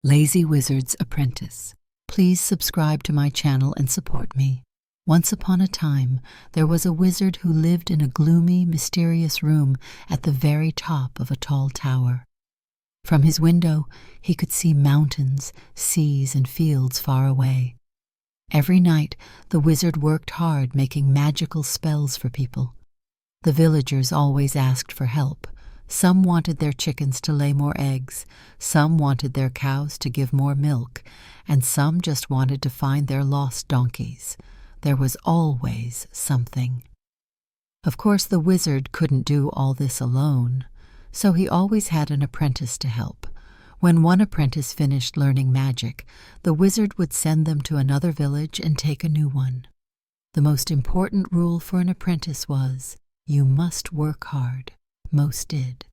Lazy Wizard's Apprentice. Please subscribe to my channel and support me. Once upon a time, there was a wizard who lived in a gloomy, mysterious room at the very top of a tall tower. From his window, he could see mountains, seas, and fields far away. Every night, the wizard worked hard making magical spells for people. The villagers always asked for help. Some wanted their chickens to lay more eggs, some wanted their cows to give more milk, and some just wanted to find their lost donkeys. There was always something. Of course, the wizard couldn't do all this alone, so he always had an apprentice to help. When one apprentice finished learning magic, the wizard would send them to another village and take a new one. The most important rule for an apprentice was, you must work hard. Most did.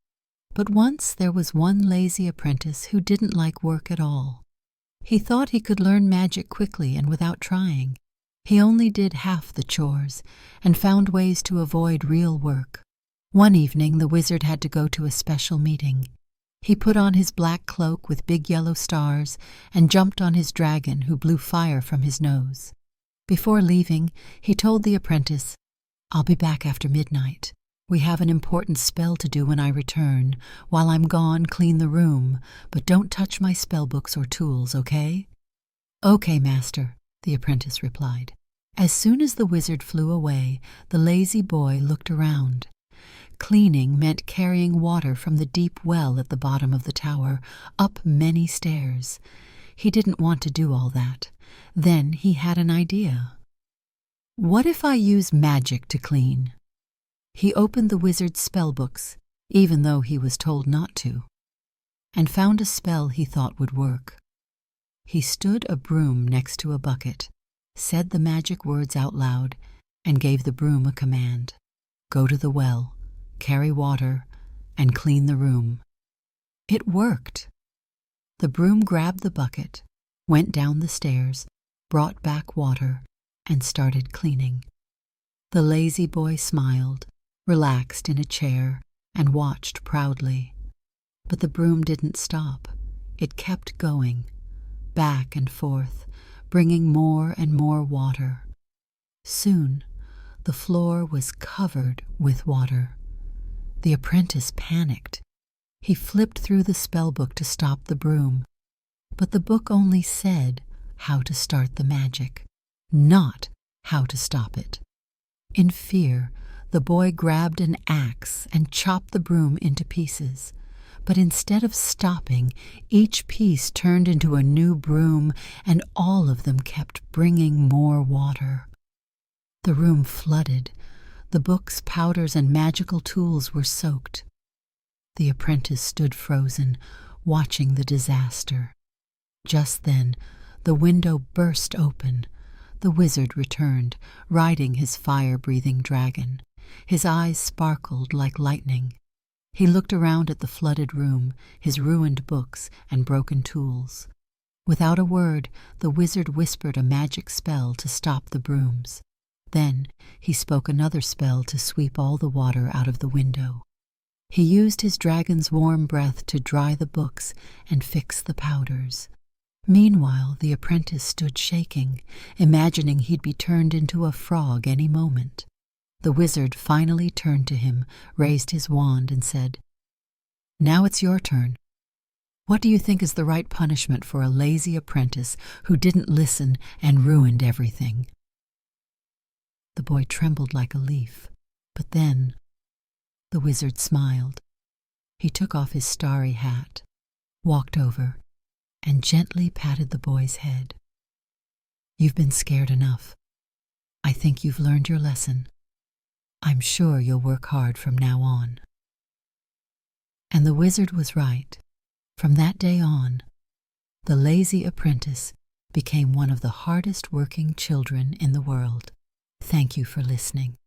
But once there was one lazy apprentice who didn't like work at all. He thought he could learn magic quickly and without trying. He only did half the chores and found ways to avoid real work. One evening, the wizard had to go to a special meeting. He put on his black cloak with big yellow stars and jumped on his dragon, who blew fire from his nose. Before leaving, he told the apprentice, "I'll be back after midnight. We have an important spell to do when I return. While I'm gone, clean the room, but don't touch my spellbooks or tools, okay?" "Okay, master," the apprentice replied. As soon as the wizard flew away, the lazy boy looked around. Cleaning meant carrying water from the deep well at the bottom of the tower, up many stairs. He didn't want to do all that. Then he had an idea. What if I use magic to clean? He opened the wizard's spellbooks, even though he was told not to, and found a spell he thought would work. He stood a broom next to a bucket, said the magic words out loud, and gave the broom a command. Go to the well, carry water, and clean the room. It worked. The broom grabbed the bucket, went down the stairs, brought back water, and started cleaning. The lazy boy smiled, relaxed in a chair, and watched proudly. But the broom didn't stop. It kept going, back and forth, bringing more and more water. Soon, the floor was covered with water. The apprentice panicked. He flipped through the spellbook to stop the broom, but the book only said how to start the magic, not how to stop it. In fear, the boy grabbed an axe and chopped the broom into pieces. But instead of stopping, each piece turned into a new broom, and all of them kept bringing more water. The room flooded. The books, powders, and magical tools were soaked. The apprentice stood frozen, watching the disaster. Just then, the window burst open. The wizard returned, riding his fire-breathing dragon. His eyes sparkled like lightning. He looked around at the flooded room, his ruined books and broken tools. Without a word, the wizard whispered a magic spell to stop the brooms. Then he spoke another spell to sweep all the water out of the window. He used his dragon's warm breath to dry the books and fix the powders. Meanwhile, the apprentice stood shaking, imagining he'd be turned into a frog any moment. The wizard finally turned to him, raised his wand, and said, "Now it's your turn. What do you think is the right punishment for a lazy apprentice who didn't listen and ruined everything?" The boy trembled like a leaf, but then the wizard smiled. He took off his starry hat, walked over, and gently patted the boy's head. "You've been scared enough. I think you've learned your lesson. I'm sure you'll work hard from now on." And the wizard was right. From that day on, the lazy apprentice became one of the hardest working children in the world. Thank you for listening.